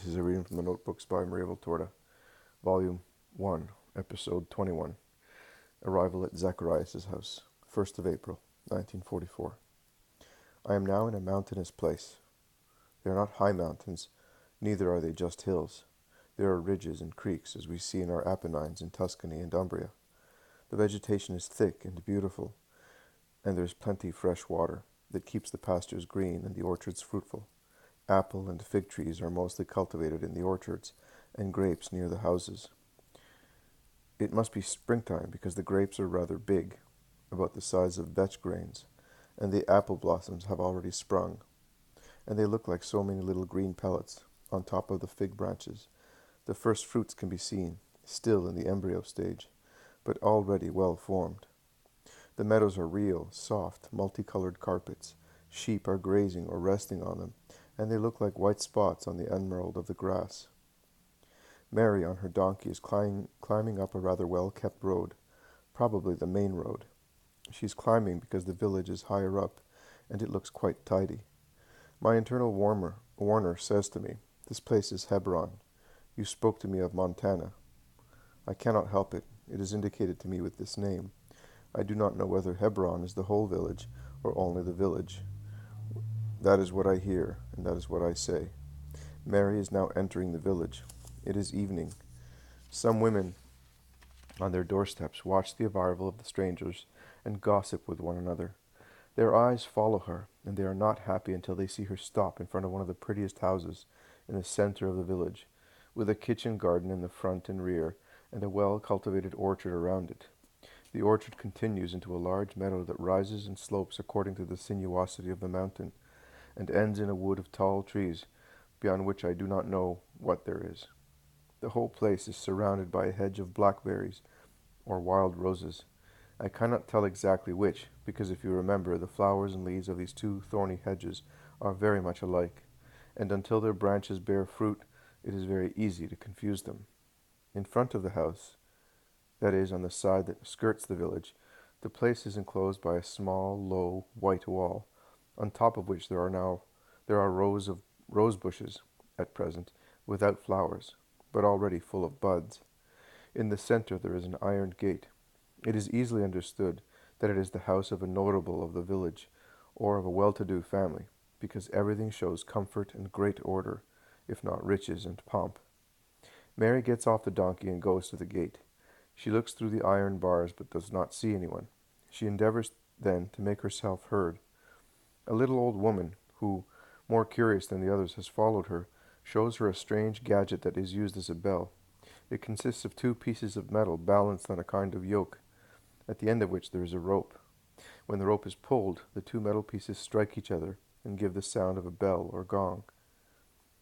This is a reading from the Notebooks by Maria Valtorta, Volume 1, Episode 21. Arrival at Zacharias' house, 1st of April, 1944. I am now in a mountainous place. They are not high mountains, neither are they just hills. There are ridges and creeks, as we see in our Apennines in Tuscany and Umbria. The vegetation is thick and beautiful, and there is plenty fresh water that keeps the pastures green and the orchards fruitful. Apple and fig trees are mostly cultivated in the orchards, and grapes near the houses. It must be springtime because the grapes are rather big, about the size of vetch grains, and the apple blossoms have already sprung, and they look like so many little green pellets on top of the fig branches. The first fruits can be seen, still in the embryo stage, but already well formed. The meadows are real, soft, multicolored carpets. Sheep are grazing or resting on them, and they look like white spots on the emerald of the grass. Mary on her donkey is climbing up a rather well-kept road, probably the main road. She's climbing because the village is higher up, and it looks quite tidy. My internal warner says to me, "This place is Hebron. You spoke to me of Montana." I cannot help it. It is indicated to me with this name. I do not know whether Hebron is the whole village or only the village. That is what I hear, and that is what I say. Mary is now entering the village. It is evening. Some women on their doorsteps watch the arrival of the strangers and gossip with one another. Their eyes follow her, and they are not happy until they see her stop in front of one of the prettiest houses in the center of the village, with a kitchen garden in the front and rear, and a well-cultivated orchard around it. The orchard continues into a large meadow that rises and slopes according to the sinuosity of the mountain, and ends in a wood of tall trees, beyond which I do not know what there is. The whole place is surrounded by a hedge of blackberries, or wild roses. I cannot tell exactly which, because if you remember, the flowers and leaves of these two thorny hedges are very much alike, and until their branches bear fruit, it is very easy to confuse them. In front of the house, that is, on the side that skirts the village, the place is enclosed by a small, low, white wall, on top of which there are rows of rose bushes at present, without flowers, but already full of buds. In the center there is an iron gate. It is easily understood that it is the house of a notable of the village, or of a well-to-do family, because everything shows comfort and great order, if not riches and pomp. Mary gets off the donkey and goes to the gate. She looks through the iron bars, but does not see anyone. She endeavors then to make herself heard. A little old woman, who, more curious than the others, has followed her, shows her a strange gadget that is used as a bell. It consists of two pieces of metal balanced on a kind of yoke, at the end of which there is a rope. When the rope is pulled, the two metal pieces strike each other and give the sound of a bell or gong.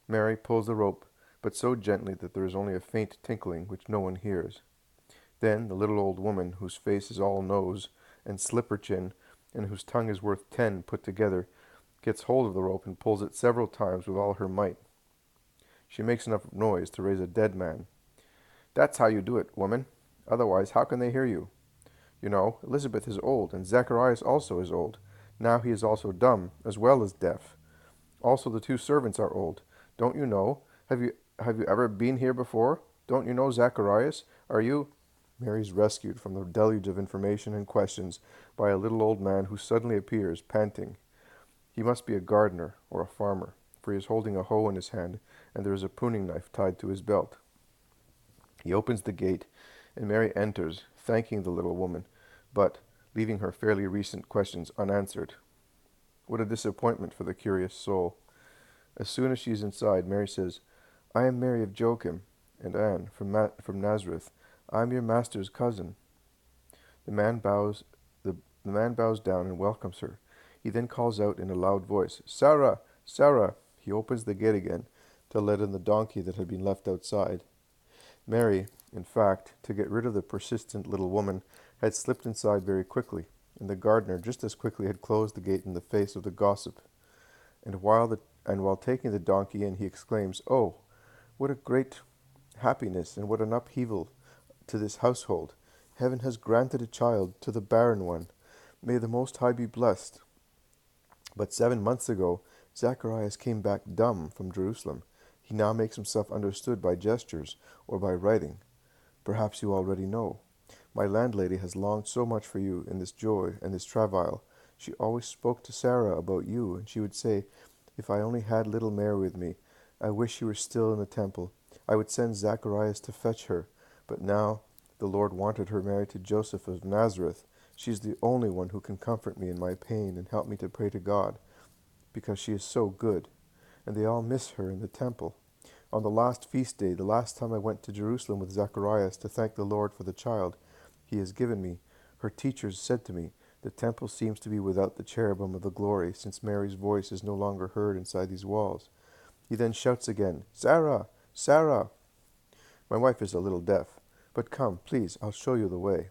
Mary pulls the rope, but so gently that there is only a faint tinkling which no one hears. Then the little old woman, whose face is all nose and slipper chin, and whose tongue is worth 10 put together, gets hold of the rope and pulls it several times with all her might. She makes enough noise to raise a dead man. "That's how you do it, woman. Otherwise, how can they hear you? You know, Elizabeth is old, and Zacharias also is old. Now he is also dumb, as well as deaf. Also the two servants are old. Don't you know? Have you ever been here before? Don't you know Zacharias? Are you—" Mary's rescued from the deluge of information and questions by a little old man who suddenly appears, panting. He must be a gardener or a farmer, for he is holding a hoe in his hand, and there is a pruning knife tied to his belt. He opens the gate, and Mary enters, thanking the little woman, but leaving her fairly recent questions unanswered. What a disappointment for the curious soul. As soon as she is inside, Mary says, "I am Mary of Joachim and Anne from Nazareth. I am your master's cousin." The man bows down and welcomes her. He then calls out in a loud voice, "Sarah! Sarah!" He opens the gate again to let in the donkey that had been left outside. Mary, in fact, to get rid of the persistent little woman, had slipped inside very quickly, and the gardener just as quickly had closed the gate in the face of the gossip. And while taking the donkey in, he exclaims, "Oh, what a great happiness and what an upheaval to this household! Heaven has granted a child to the barren one. May the Most High be blessed. But 7 months ago, Zacharias came back dumb from Jerusalem. He now makes himself understood by gestures or by writing. Perhaps you already know. My landlady has longed so much for you in this joy and this travail. She always spoke to Sarah about you, and she would say, if I only had little Mary with me, I wish she were still in the temple. I would send Zacharias to fetch her. But now the Lord wanted her married to Joseph of Nazareth. She's the only one who can comfort me in my pain and help me to pray to God, because she is so good. And they all miss her in the temple. On the last feast day, the last time I went to Jerusalem with Zacharias to thank the Lord for the child he has given me, her teachers said to me, the temple seems to be without the cherubim of the glory, since Mary's voice is no longer heard inside these walls. He then shouts again, Sarah! Sarah! My wife is a little deaf, but come, please, I'll show you the way.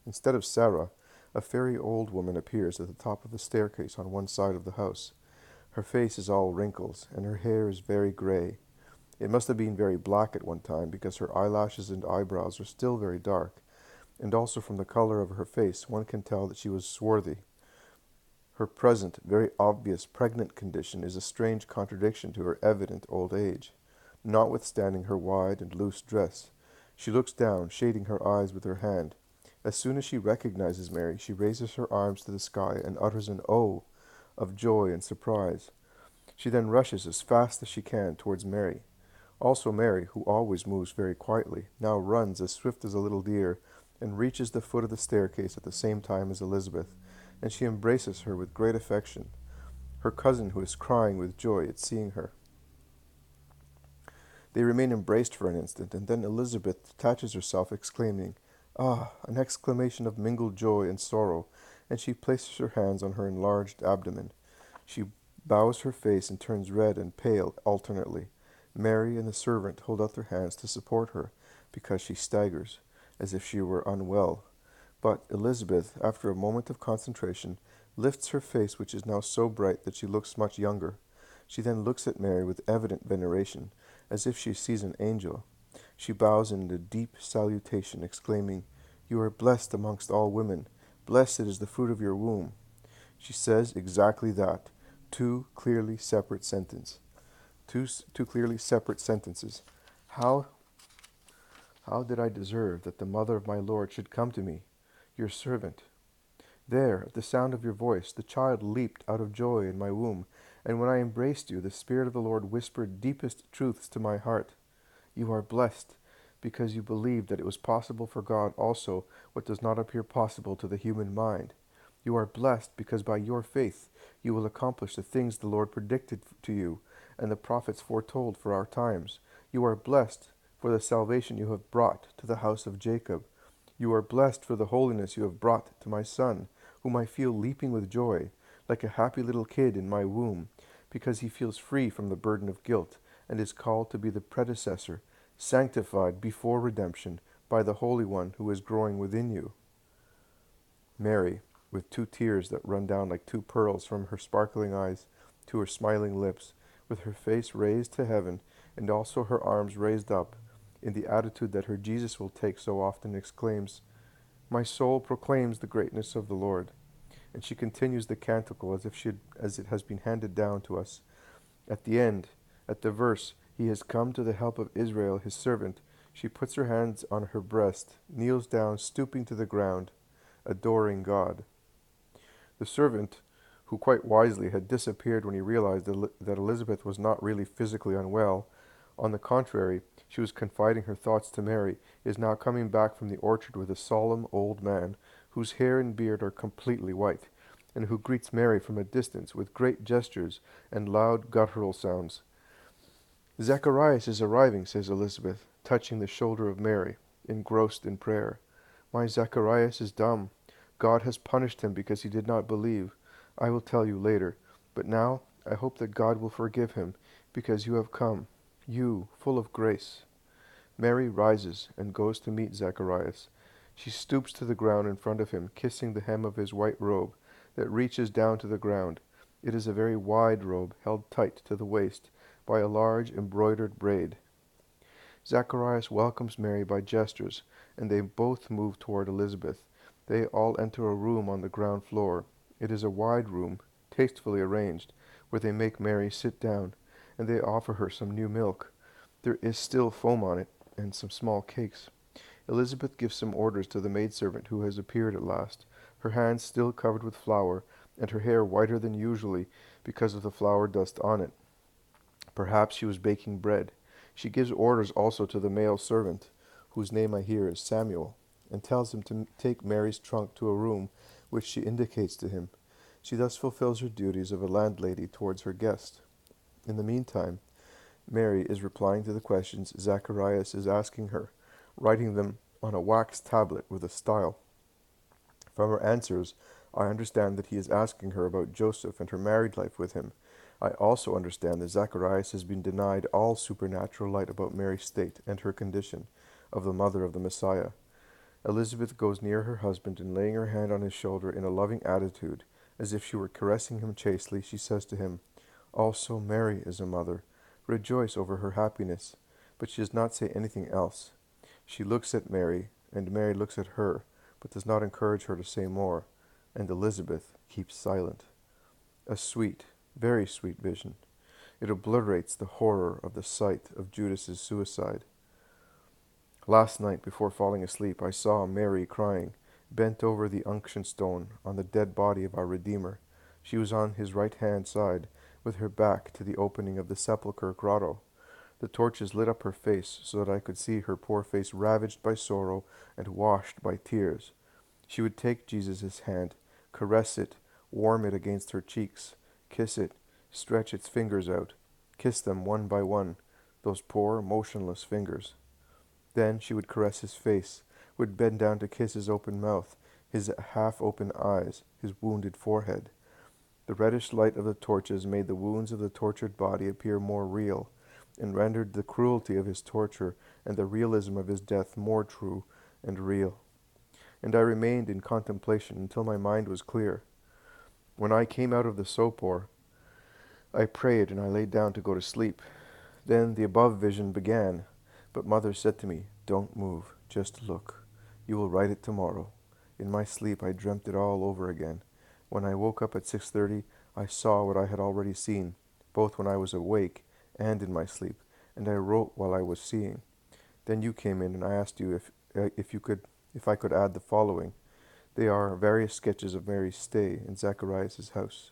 Instead of Sarah, a very old woman appears at the top of the staircase on one side of the house. Her face is all wrinkles, and her hair is very gray. It must have been very black at one time, because her eyelashes and eyebrows are still very dark, and also from the color of her face one can tell that she was swarthy. Her present, very obvious pregnant condition is a strange contradiction to her evident old age. Notwithstanding her wide and loose dress, she looks down, shading her eyes with her hand. As soon as she recognizes Mary, she raises her arms to the sky and utters an "Oh" of joy and surprise. She then rushes as fast as she can towards Mary. Also Mary, who always moves very quietly, now runs as swift as a little deer, and reaches the foot of the staircase at the same time as Elizabeth, and she embraces her with great affection, her cousin who is crying with joy at seeing her. They remain embraced for an instant, and then Elizabeth detaches herself, exclaiming, "Ah!" an exclamation of mingled joy and sorrow, and she places her hands on her enlarged abdomen. She bows her face and turns red and pale alternately. Mary and the servant hold out their hands to support her, because she staggers, as if she were unwell. But Elizabeth, after a moment of concentration, lifts her face, which is now so bright that she looks much younger. She then looks at Mary with evident veneration, as if she sees an angel. She bows in a deep salutation, exclaiming, "You are blessed amongst all women. Blessed is the fruit of your womb." She says exactly that. Two clearly separate sentences. How did I deserve that the mother of my Lord should come to me, your servant? There, at the sound of your voice, the child leaped out of joy in my womb, and when I embraced you, the Spirit of the Lord whispered deepest truths to my heart. You are blessed, because you believed that it was possible for God also what does not appear possible to the human mind. You are blessed, because by your faith you will accomplish the things the Lord predicted to you, and the prophets foretold for our times. You are blessed for the salvation you have brought to the house of Jacob. You are blessed for the holiness you have brought to my Son, whom I feel leaping with joy, like a happy little kid in my womb, because he feels free from the burden of guilt, and is called to be the predecessor, sanctified before redemption by the Holy One who is growing within you. Mary, with two tears that run down like two pearls from her sparkling eyes to her smiling lips, with her face raised to heaven, and also her arms raised up, in the attitude that her Jesus will take so often, exclaims, "My soul proclaims the greatness of the Lord." And she continues the canticle as it has been handed down to us. At the end, at the verse, "He has come to the help of Israel, his servant," she puts her hands on her breast, kneels down, stooping to the ground, adoring God. The servant, who quite wisely had disappeared when he realized that Elizabeth was not really physically unwell, on the contrary, she was confiding her thoughts to Mary, is now coming back from the orchard with a solemn old man, whose hair and beard are completely white, and who greets Mary from a distance with great gestures and loud guttural sounds. "Zacharias is arriving," says Elizabeth, touching the shoulder of Mary, engrossed in prayer. "My Zacharias is dumb. God has punished him because he did not believe. I will tell you later. But now I hope that God will forgive him, because you have come, you, full of grace." Mary rises and goes to meet Zacharias. She stoops to the ground in front of him, kissing the hem of his white robe that reaches down to the ground. It is a very wide robe, held tight to the waist by a large embroidered braid. Zacharias welcomes Mary by gestures, and they both move toward Elizabeth. They all enter a room on the ground floor. It is a wide room, tastefully arranged, where they make Mary sit down, and they offer her some new milk. There is still foam on it, and some small cakes. Elizabeth gives some orders to the maidservant who has appeared at last, her hands still covered with flour, and her hair whiter than usually because of the flour dust on it. Perhaps she was baking bread. She gives orders also to the male servant, whose name I hear is Samuel, and tells him to take Mary's trunk to a room which she indicates to him. She thus fulfills her duties of a landlady towards her guest. In the meantime, Mary is replying to the questions Zacharias is asking her, writing them on a wax tablet with a style. From her answers, I understand that he is asking her about Joseph and her married life with him. I also understand that Zacharias has been denied all supernatural light about Mary's state and her condition of the mother of the Messiah. Elizabeth goes near her husband, and laying her hand on his shoulder in a loving attitude, as if she were caressing him chastely, she says to him, "Also Mary is a mother. Rejoice over her happiness." But she does not say anything else. She looks at Mary, and Mary looks at her, but does not encourage her to say more, and Elizabeth keeps silent. A sweet, very sweet vision. It obliterates the horror of the sight of Judas's suicide. Last night, before falling asleep, I saw Mary crying, bent over the unction stone on the dead body of our Redeemer. She was on his right-hand side, with her back to the opening of the sepulchre grotto. The torches lit up her face so that I could see her poor face ravaged by sorrow and washed by tears. She would take Jesus' hand, caress it, warm it against her cheeks, kiss it, stretch its fingers out, kiss them one by one, those poor, motionless fingers. Then she would caress his face, would bend down to kiss his open mouth, his half-open eyes, his wounded forehead. The reddish light of the torches made the wounds of the tortured body appear more real, and rendered the cruelty of his torture and the realism of his death more true and real. And I remained in contemplation until my mind was clear. When I came out of the sopor, I prayed and I lay down to go to sleep. Then the above vision began, but Mother said to me, "Don't move, just look. You will write it tomorrow." In my sleep I dreamt it all over again. When I woke up at 6:30, I saw what I had already seen, both when I was awake and in my sleep, and I wrote while I was seeing. Then you came in, and I asked you if I could add the following. They are various sketches of Mary's stay in Zacharias' house.